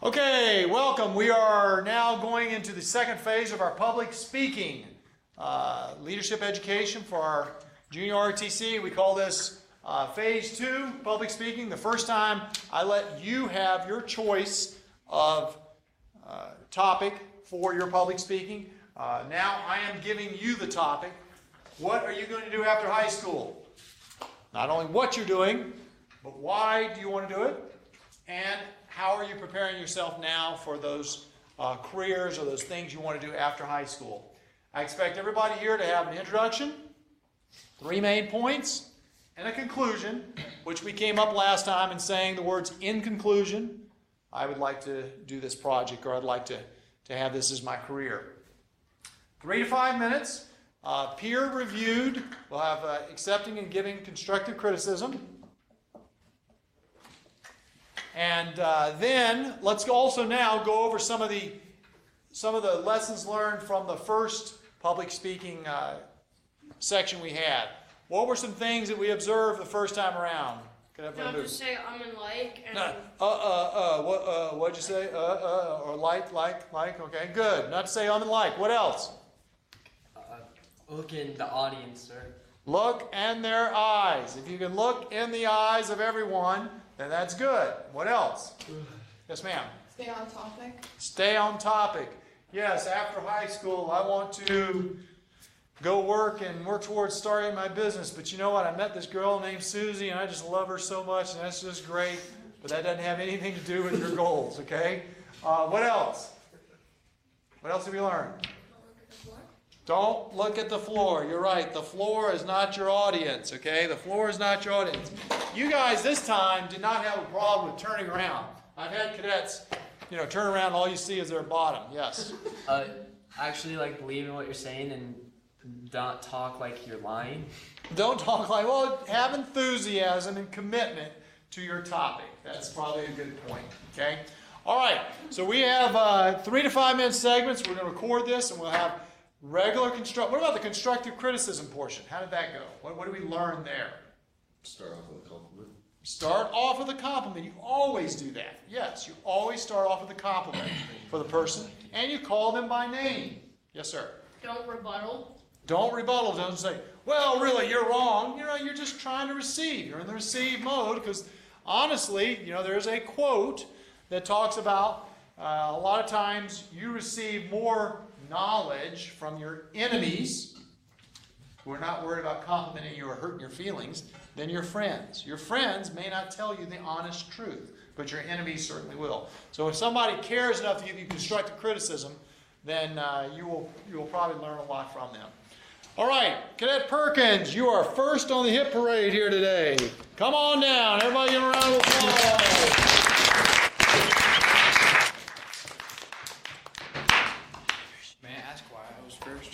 Okay, welcome. We are now going into the second phase of our public speaking leadership education for our junior ROTC. We call this phase 2, public speaking. The first time I let you have your choice of topic for your public speaking. Now I am giving you the topic. What are you going to do after high school? Not only what you're doing, but why do you want to do it? And how are you preparing yourself now for those careers or those things you want to do after high school? I expect everybody here to have an introduction, 3 main points, and a conclusion, which we came up last time in saying the words "in conclusion." I would like to do this project, or I'd like to have this as my career. 3 to 5 minutes, peer reviewed. We'll have accepting and giving constructive criticism. And then let's also now go over some of the lessons learned from the first public speaking section we had. What were some things that we observed the first time around? Don't just say I'm in like and what'd you say? Or like, okay, good. Not to say I'm in like. What else? Look in the audience, sir. Look in their eyes. If you can look in the eyes of everyone, then that's good. What else? Yes, ma'am. Stay on topic. Stay on topic. Yes, after high school, I want to go work towards starting my business. But you know what? I met this girl named Susie, and I just love her so much, and that's just great. But that doesn't have anything to do with your goals, okay? What else? What else have we learned? Don't look at the floor. You're right. The floor is not your audience, okay? The floor is not your audience. You guys this time did not have a problem with turning around. I've had cadets, turn around and all you see is their bottom. Yes? Actually, believe in what you're saying and don't talk like you're lying. Don't talk like, have enthusiasm and commitment to your topic. That's probably a good point, okay? All right. So we have 3 to 5 minute segments. We're going to record this and we'll have regular what about the constructive criticism portion? How did that go? What did we learn there? Start off with a compliment. Start off with a compliment. You always do that. Yes, you always start off with a compliment for the person, and you call them by name. Yes, sir. don't rebuttal. Don't rebuttal. Don't say, well, really, you're wrong. You're just trying to receive. You're in the receive mode because, honestly, there's a quote that talks about a lot of times you receive more knowledge from your enemies who are not worried about complimenting you or hurting your feelings than your friends. Your friends may not tell you the honest truth, but your enemies certainly will. So if somebody cares enough to give you constructive criticism, then you will probably learn a lot from them. All right, Cadet Perkins, you are first on the hit parade here today. Come on down. Everybody give a round of applause.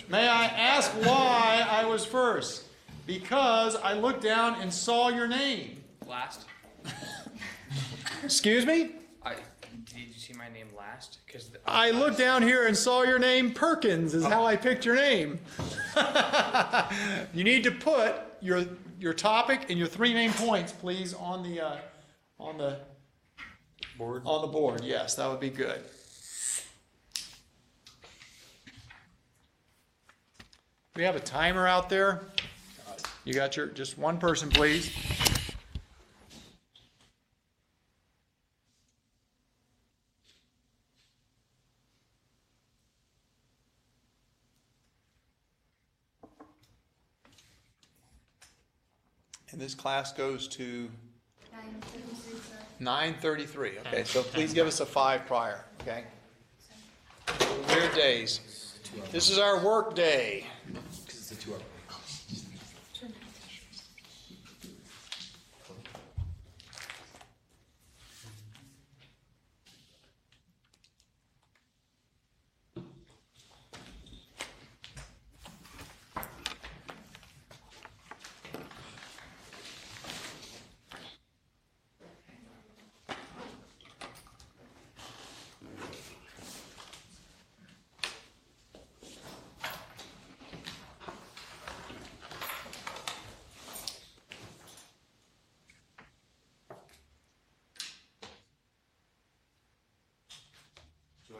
May I ask why I was first? Because I looked down and saw your name. Last? Excuse me? Did you see my name last? I looked down here and saw your name. Perkins is how I picked your name. You need to put your topic and your 3 main points, please, on the Board. On the board. Yes, that would be good. We have a timer out there. You got just one person, please. And this class goes to 9:33. Okay, so please give us a 5 prior. Okay. Weird days. This is our work day. Because it's a 2-hour.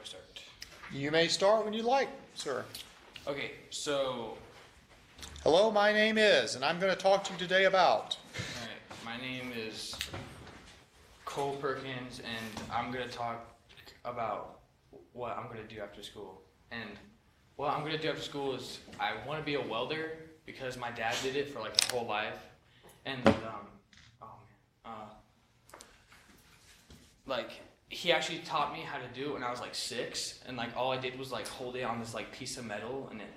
I start? You may start when you like, sir. Okay, so, Hello, my name is, and I'm going to talk to you today about. alright, my name is Cole Perkins, and I'm gonna talk about what I'm gonna do after school. And what I'm gonna do after school is I want to be a welder because my dad did it for like his whole life, and like he actually taught me how to do it when I was like 6, and like all I did was like hold it on this like piece of metal, and it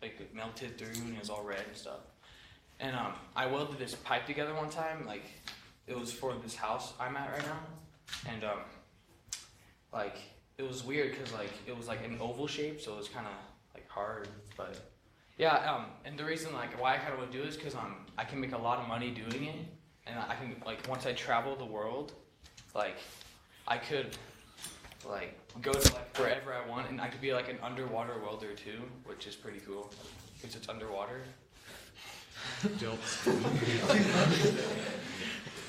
it melted through, and it was all red and stuff. And I welded this pipe together one time, like it was for this house I'm at right now, and like it was weird because like it was like an oval shape, so it was kind of like hard, but yeah. And the reason like why I kind of want to do this because I can make a lot of money doing it, and I can like once I travel the world, like I could like go to like wherever I want, and I could be like an underwater welder too, which is pretty cool because it's underwater.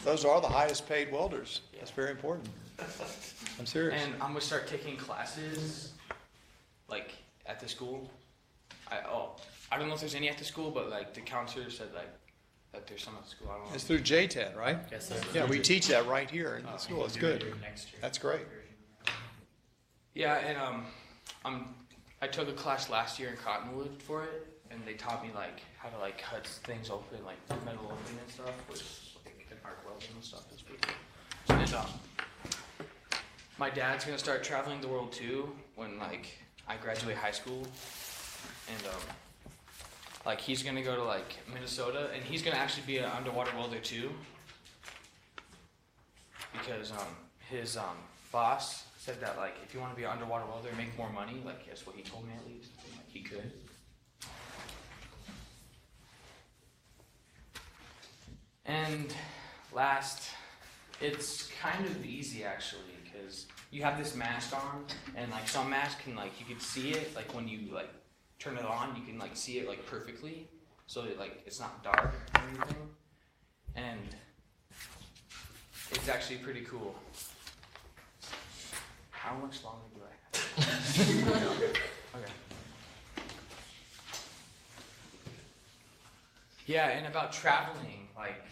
Those are the highest paid welders. That's very important. I'm serious. And I'm gonna start taking classes, like at the school. I don't know if there's any at the school, but like the counselor said like that there's some at the school. I don't know. It's through JTED, right? Yes, sir. Yeah, we teach that right here in the school. It's good. That's great. Yeah, and I took a class last year in Cottonwood for it, and they taught me like how to like cut things open, like metal open and stuff, which like an arc welding and stuff is pretty cool. And my dad's gonna start traveling the world too when like I graduate high school, and like he's gonna go to like Minnesota, and he's gonna actually be an underwater welder too, because his boss said that like if you want to be an underwater welder and make more money, like that's what he told me at least, like he could. And last, it's kind of easy actually, because you have this mask on, and like some masks can like you can see it like when you like turn it on, you can like see it like perfectly, so that like it's not dark or anything, and it's actually pretty cool. How much longer do I have? Okay. Yeah, and about traveling, like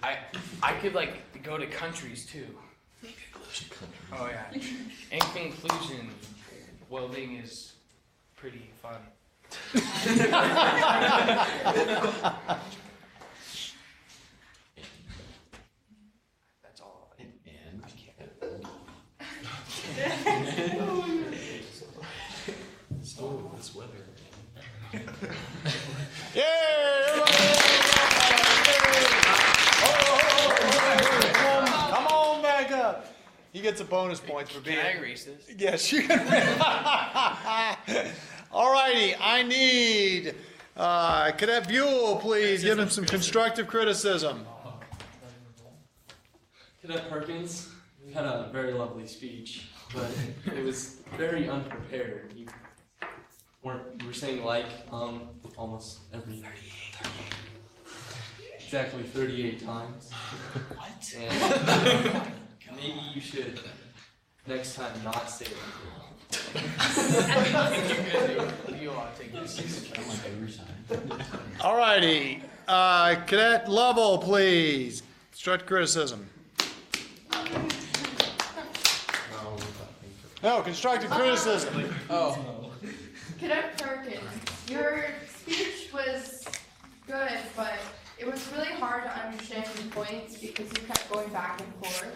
I could like go to countries too. Oh yeah. In conclusion, welding is pretty fun. That's all. I can't. Oh, this weather. Yeah! Everybody! Come on back up. He gets a bonus point for being. Can I erase this? Yes, you can. All righty, I need Cadet Buell, please. Give him some constructive criticism. Cadet Perkins, you had a very lovely speech, but it was very unprepared. You were saying like almost every 38 times. What? And maybe you should next time not say it. You ought to take this. All righty, Cadet Lovell, please. Constructive criticism. No, constructive criticism. Oh. Cadet Perkins, your speech was good, but it was really hard to understand your points because you kept going back and forth.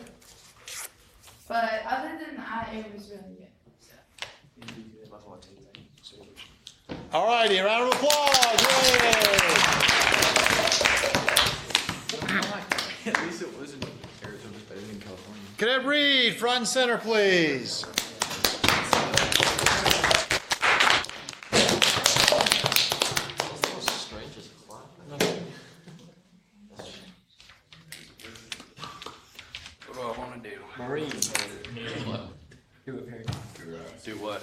But other than that, it was really good. All righty, a round of applause. Yay. At least it wasn't Arizona's better than California. Cadet Reed, front and center, please. What do I want to do? Marine. Do it, Perry. Do what?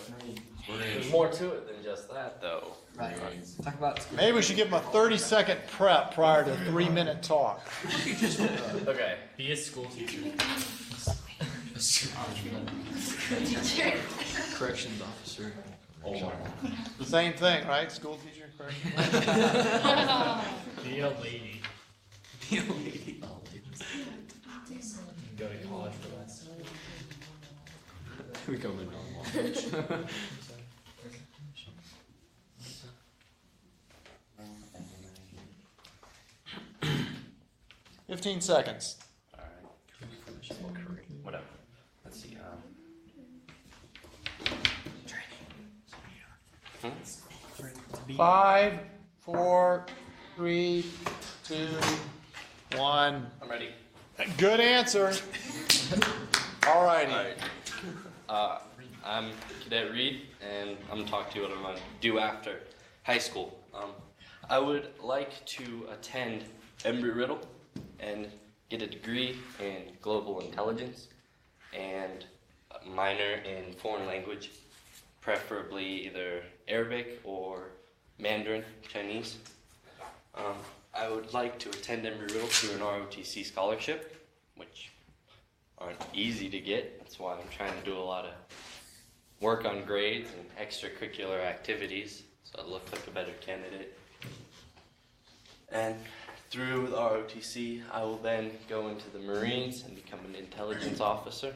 There's more to it than just that, though. Right. Talk about school. Maybe we should give him a 30-second prep prior to a 3-minute talk. Okay. Be a school teacher. officer. Corrections officer. Same thing, right? School teacher, correct? Be a lady. Be a lady. Go to college for that. Become a normal. 15 seconds. Alright. Whatever. Let's see. Training. 5, 4, 3, 2, 1. I'm ready. Good answer. All righty. Alright. I'm Cadet Reed, and I'm gonna talk to you what I'm gonna do after high school. I would like to attend Embry-Riddle and get a degree in global intelligence and a minor in foreign language, preferably either Arabic or Mandarin Chinese. I would like to attend Embry-Riddle through an ROTC scholarship, which aren't easy to get. That's why I'm trying to do a lot of work on grades and extracurricular activities, so I look like a better candidate. And through the ROTC, I will then go into the Marines and become an intelligence officer.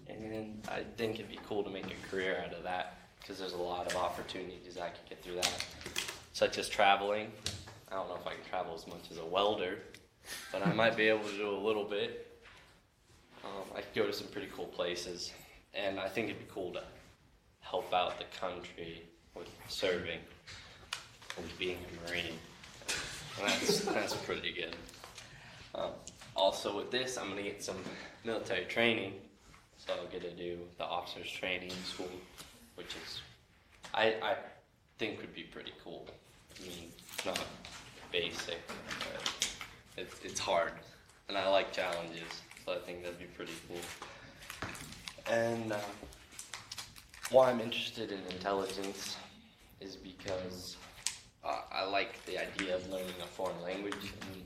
And I think it'd be cool to make a career out of that, because there's a lot of opportunities I could get through that, such as traveling. I don't know if I can travel as much as a welder, but I might be able to do a little bit. I could go to some pretty cool places, and I think it'd be cool to help out the country with serving and being a Marine. And that's pretty good. Also with this, I'm gonna get some military training, so I'll get to do the officers training school, which is, I think would be pretty cool. I mean, it's not basic, but it's hard, and I like challenges, so I think that'd be pretty cool. And why I'm interested in intelligence is because I like the idea of learning a foreign language, and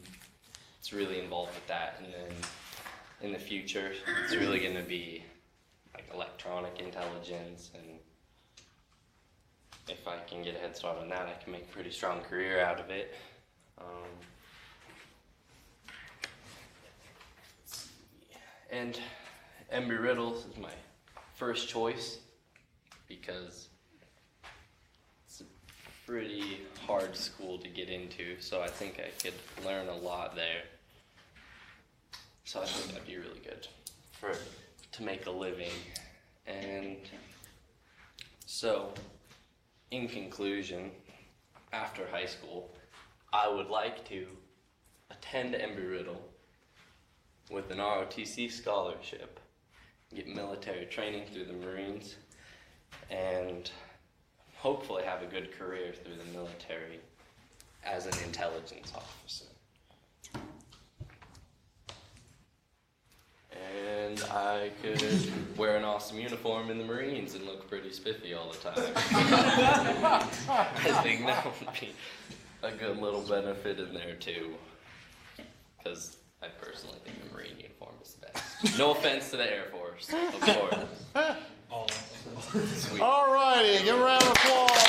it's really involved with that. And then in the future, it's really going to be like electronic intelligence, and if I can get a head start on that, I can make a pretty strong career out of it. And Embry-Riddle is my first choice because it's a pretty hard school to get into, so I think I could learn a lot there. So I think that'd be really good to make a living. And so, in conclusion, after high school, I would like to attend Embry-Riddle with an ROTC scholarship, get military training through the Marines, and hopefully have a good career through the military as an intelligence officer. And I could wear an awesome uniform in the Marines and look pretty spiffy all the time. I think that would be a good little benefit in there too, because I personally think the Marine uniform is the best. No offense to the Air Force, of course. Sweet. All righty, give a round of applause.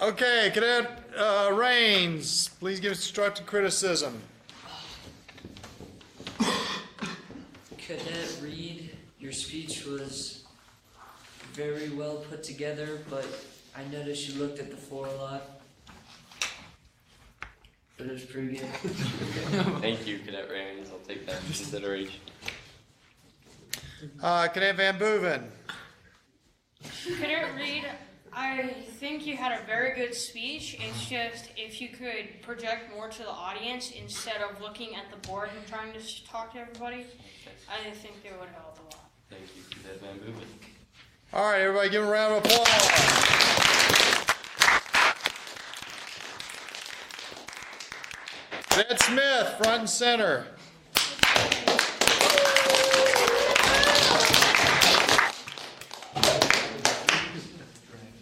Okay, Cadet Raines, please give constructive criticism. Cadet Reed, your speech was very well put together, but I noticed you looked at the floor a lot. But it was pretty good. Thank you, Cadet Raines. I'll take that into consideration. Cadet Van Boeven. Cadet Reed, I think you had a very good speech. It's just if you could project more to the audience instead of looking at the board and trying to talk to everybody, I think it would help a lot. Thank you, Cadet Van Boeven. All right, everybody give him a round of applause. Cadet Smith, front and center.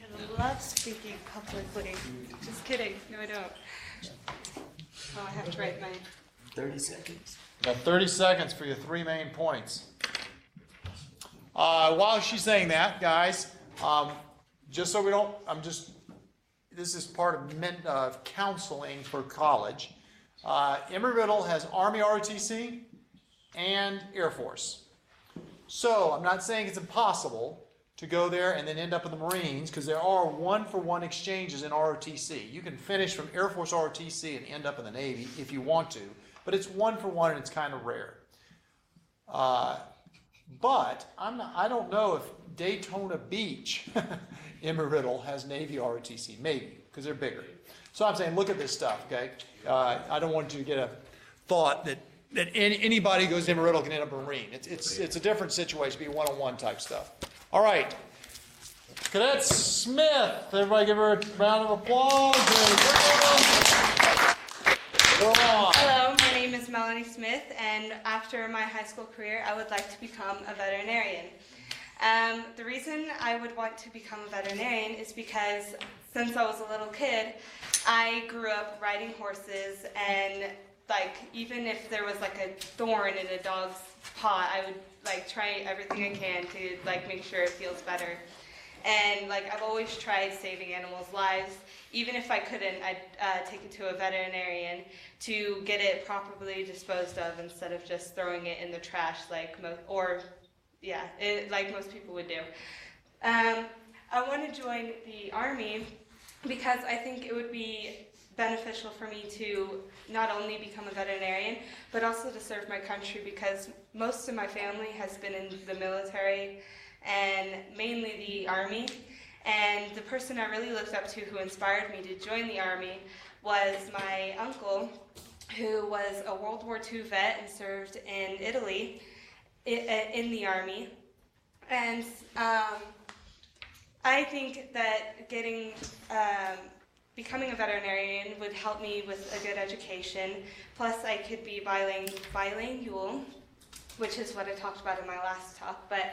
I love speaking publicly. Just kidding. No, I don't. so I have to write my. 30 seconds. Got 30 seconds for your 3 main points. While she's saying that, guys, just so we don't, this is part of counseling for college. Embry-Riddle has Army ROTC and Air Force. So I'm not saying it's impossible to go there and then end up in the Marines, because there are 1-for-1 exchanges in ROTC. You can finish from Air Force ROTC and end up in the Navy if you want to, but it's 1-for-1 and it's kind of rare. But I don't know if Daytona Beach, Embry-Riddle, has Navy ROTC. Maybe, because they're bigger. So I'm saying, look at this stuff, okay? I don't want you to get a thought that anybody who goes to Embry-Riddle can end up a Marine. It's a different situation, be one-on-one type stuff. All right. Cadet Smith, everybody give her a round of applause. Go on. Hello, my name is Melanie Smith, and after my high school career, I would like to become a veterinarian. The reason I would want to become a veterinarian is because since I was a little kid, I grew up riding horses, and like even if there was like a thorn in a dog's paw, I would like try everything I can to like make sure it feels better. And like I've always tried saving animals' lives. Even if I couldn't, I'd take it to a veterinarian to get it properly disposed of instead of just throwing it in the trash like most people would do. I want to join the Army because I think it would be beneficial for me to not only become a veterinarian, but also to serve my country, because most of my family has been in the military and mainly the Army. And the person I really looked up to who inspired me to join the Army was my uncle, who was a World War II vet and served in Italy in the Army. And I think that becoming a veterinarian would help me with a good education. Plus, I could be bilingual, which is what I talked about in my last talk. But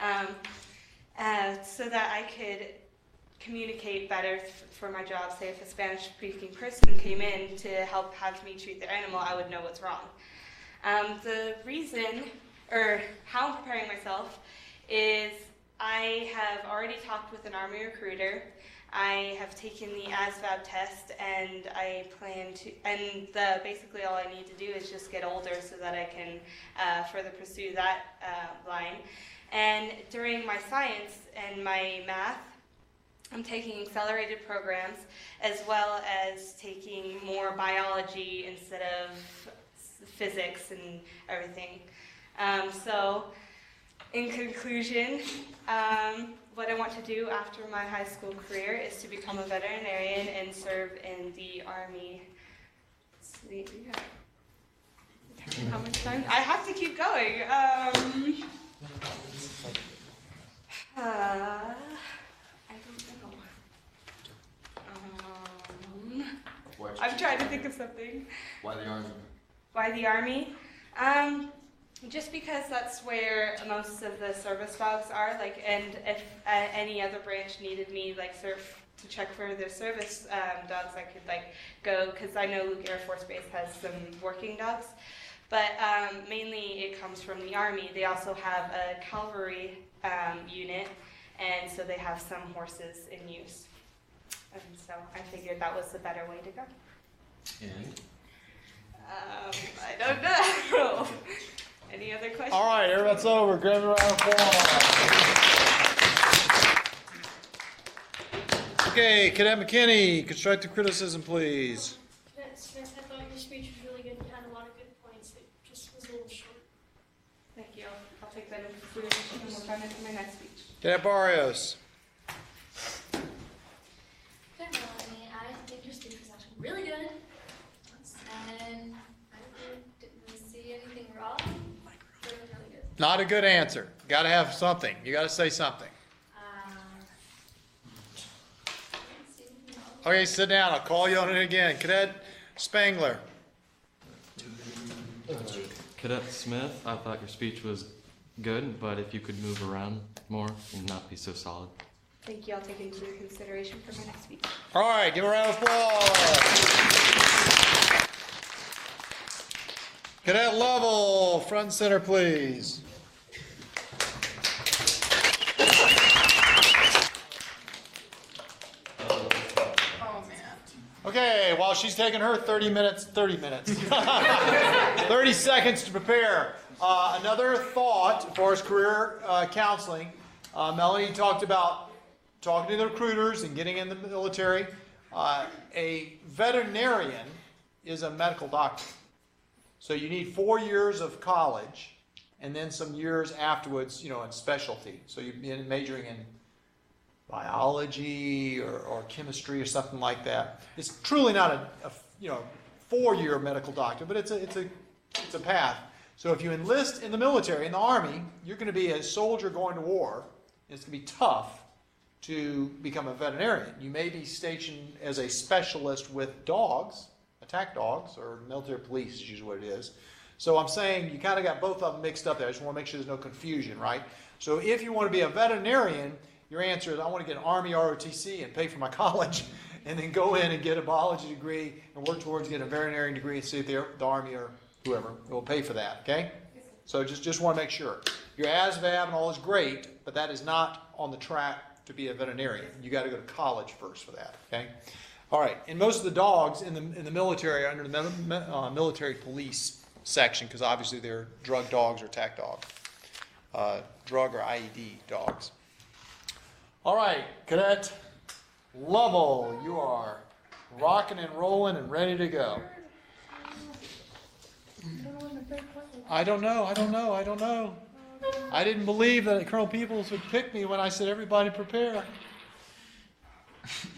so that I could communicate better for my job. Say if a Spanish-speaking person came in to help have me treat their animal, I would know what's wrong. The reason, or how I'm preparing myself, is I have already talked with an Army recruiter. I have taken the ASVAB test, and I plan to, and basically all I need to do is just get older so that I can further pursue that line. And during my science and my math, I'm taking accelerated programs as well as taking more biology instead of physics and everything. So in conclusion, what I want to do after my high school career is to become a veterinarian and serve in the Army. How much time? I have to keep going. I don't know. I'm trying to think of something. Why the Army? Why the Army? Just because that's where most of the service dogs are. Like, and if any other branch needed me, like, to check for their service dogs, I could like go, because I know Luke Air Force Base has some working dogs. But mainly it comes from the Army. They also have a cavalry unit, and so they have some horses in use. And so I figured that was the better way to go. And? I don't know. Any other questions? All right, everybody's over. Grab a round of applause. Okay, Cadet McKinney, constructive criticism, please. Cadet Smith, I thought your speech was really good. You had a lot of good points. It just was a little short. Thank you. I'll take that into consideration and work on it for my next speech. Cadet Barrios. Good morning. I think your speech was actually really good. And I didn't really see anything wrong. But it was really good. Not a good answer. Got to have something. You got to say something. Didn't see anything wrong. Okay, sit down. I'll call you on it again. Cadet Spangler. Cadet Smith, I thought your speech was good, but if you could move around more and not be so solid. Thank you. I'll take it into consideration for my next speech. All right, give a round of applause. Cadet Lovell, front and center, please. Oh, man. Okay, while she's taking her 30 minutes, 30 seconds to prepare. Another thought for his career counseling. Melanie talked about talking to the recruiters and getting in the military. A veterinarian is a medical doctor. So you need 4 years of college and then some years afterwards, in specialty. So you've been majoring in biology or chemistry or something like that. It's truly not a 4-year medical doctor, but it's a path. So if you enlist in the military, in the Army, you're going to be a soldier going to war. And it's going to be tough to become a veterinarian. You may be stationed as a specialist with dogs, attack dogs, or military police is usually what it is. So I'm saying you kind of got both of them mixed up there. I just want to make sure there's no confusion, right? So if you want to be a veterinarian, your answer is I want to get an Army ROTC and pay for my college, and then go in and get a biology degree and work towards getting a veterinarian degree and see if the Army or whoever will pay for that, okay? So just want to make sure. Your ASVAB and all is great, but that is not on the track to be a veterinarian. You got to go to college first for that, okay? All right, and most of the dogs in the military are under the military police section because obviously they're drug dogs or attack dogs, drug or IED dogs. All right, Cadet Lovell, you are rocking and rolling and ready to go. I don't know. I didn't believe that Colonel Peoples would pick me when I said everybody prepare.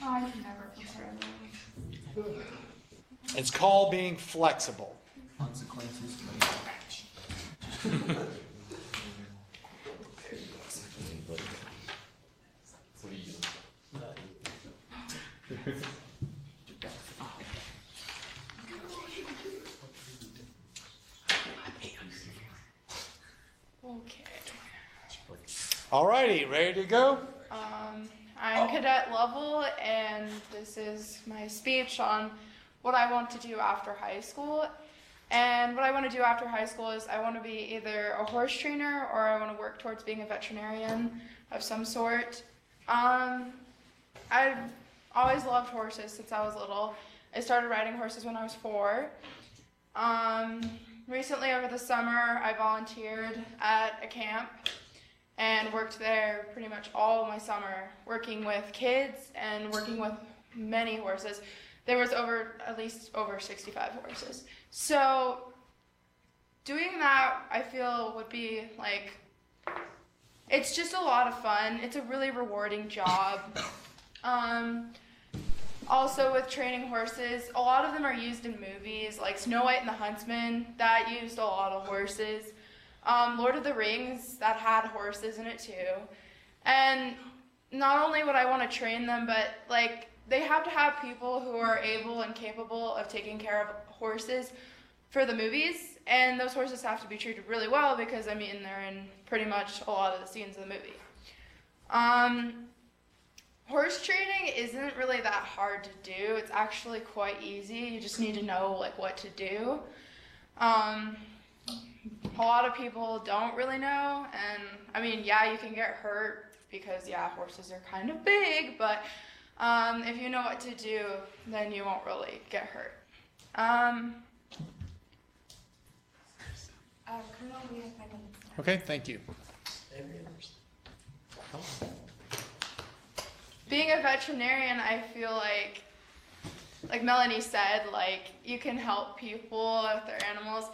I can never prepare. It's called being flexible. Consequences. Okay. Alrighty, ready to go? I'm Cadet Lovell, and this is my speech on what I want to do after high school. And what I want to do after high school is I want to be either a horse trainer or I want to work towards being a veterinarian of some sort. I've always loved horses since I was little. I started riding horses when I was 4. Recently over the summer, I volunteered at a camp and worked there pretty much all my summer, working with kids and working with many horses. There was at least over 65 horses. So doing that, I feel would be like, it's just a lot of fun. It's a really rewarding job. Also with training horses, a lot of them are used in movies, like Snow White and the Huntsman, that used a lot of horses. Lord of the Rings, that had horses in it too. And not only would I want to train them, but like they have to have people who are able and capable of taking care of horses for the movies. And those horses have to be treated really well because, I mean, they're in pretty much a lot of the scenes of the movie. Horse training isn't really that hard to do. It's actually quite easy. You just need to know like what to do. A lot of people don't really know, and I mean, yeah, you can get hurt because, yeah, horses are kind of big, but if you know what to do, then you won't really get hurt. Okay, thank you. Being a veterinarian, I feel like Melanie said, like you can help people with their animals.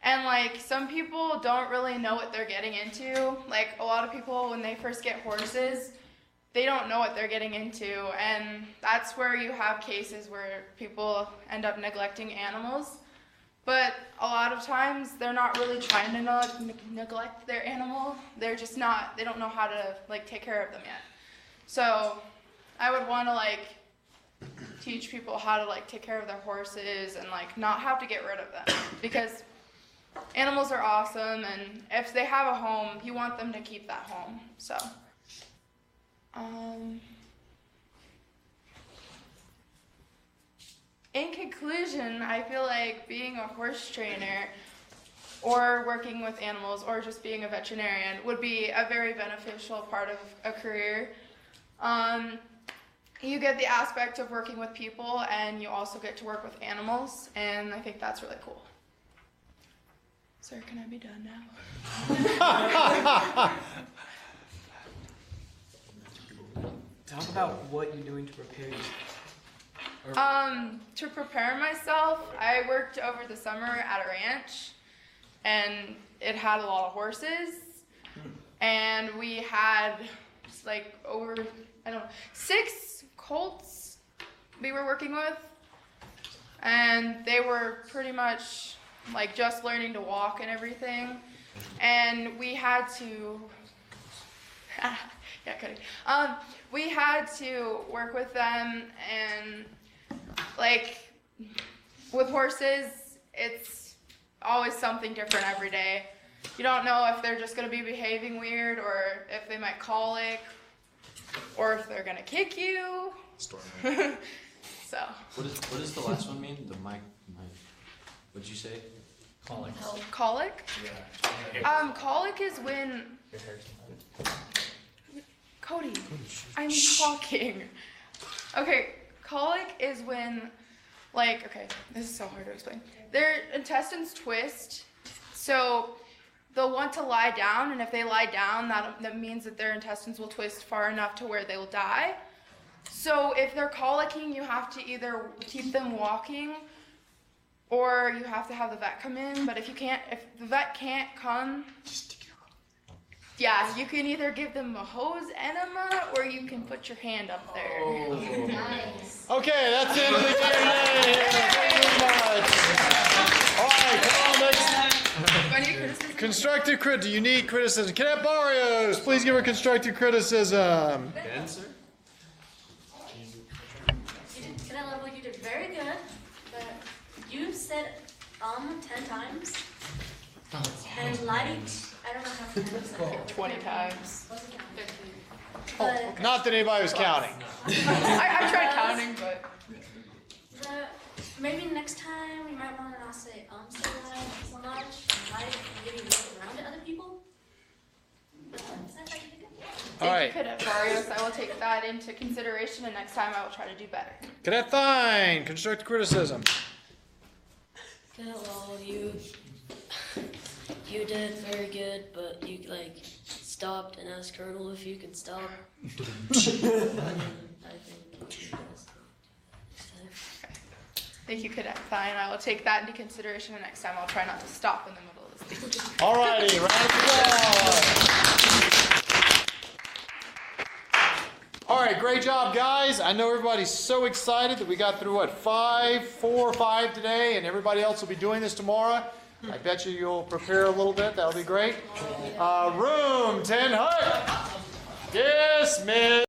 And like some people don't really know what they're getting into. Like a lot of people, when they first get horses, they don't know what they're getting into. And that's where you have cases where people end up neglecting animals. But a lot of times they're not really trying to neglect their animal. They're just not, they don't know how to like take care of them yet. So I would want to like teach people how to like take care of their horses and like not have to get rid of them, because animals are awesome, and if they have a home, you want them to keep that home. So in conclusion, I feel like being a horse trainer or working with animals, or just being a veterinarian would be a very beneficial part of a career. You get the aspect of working with people, and you also get to work with animals, and I think that's really cool. Sir, can I be done now? Talk about what you're doing to prepare yourself. To prepare myself, I worked over the summer at a ranch, and it had a lot of horses, and we had like over, 6 colts we were working with, and they were pretty much like just learning to walk and everything, and we had to yeah, kidding. We had to work with them, and like with horses, it's always something different every day. You don't know if they're just going to be behaving weird, or if they might colic, or if they're going to kick you. So. What does the last one mean? The mic. What'd you say? Colic. Colic? Yeah. Colic is when. Cody, I'm talking. Okay, colic is when, like, okay, this is so hard to explain. Their intestines twist, so they'll want to lie down, and if they lie down, that means that their intestines will twist far enough to where they will die. So if they're colicking, you have to either keep them walking, or you have to have the vet come in. But if the vet can't come, yeah, you can either give them a hose enema, or you can put your hand up there. Oh. Nice. Okay, that's the end of the Q&A here. Thank you very much. All right, come on, next. Constructive criticism. Do you need criticism? Cadet Barrios, please give her constructive criticism. Ben, sir? Cadet level, you did very good, but you said 10 times. And lighting, I don't know how many times. 20 times. But Not that anybody was counting. I tried counting, but. maybe next time we might want to not say so much. Might maybe look around at other people. But that's actually good. All right. Thank you, Cadet Barrios. I will take that into consideration, and next time I will try to do better. Cadet Fine, constructive criticism. Well, you did very good, but you stopped and asked Colonel if you could stop. I think Thank you, Cadet Fine. I will take that into consideration, and next time I'll try not to stop in the middle of the speech. All righty, round of applause. All right, great job, guys. I know everybody's so excited that we got through, 4 or 5 today, and everybody else will be doing this tomorrow. I bet you'll prepare a little bit. That'll be great. Room 10 Hut. Dismiss.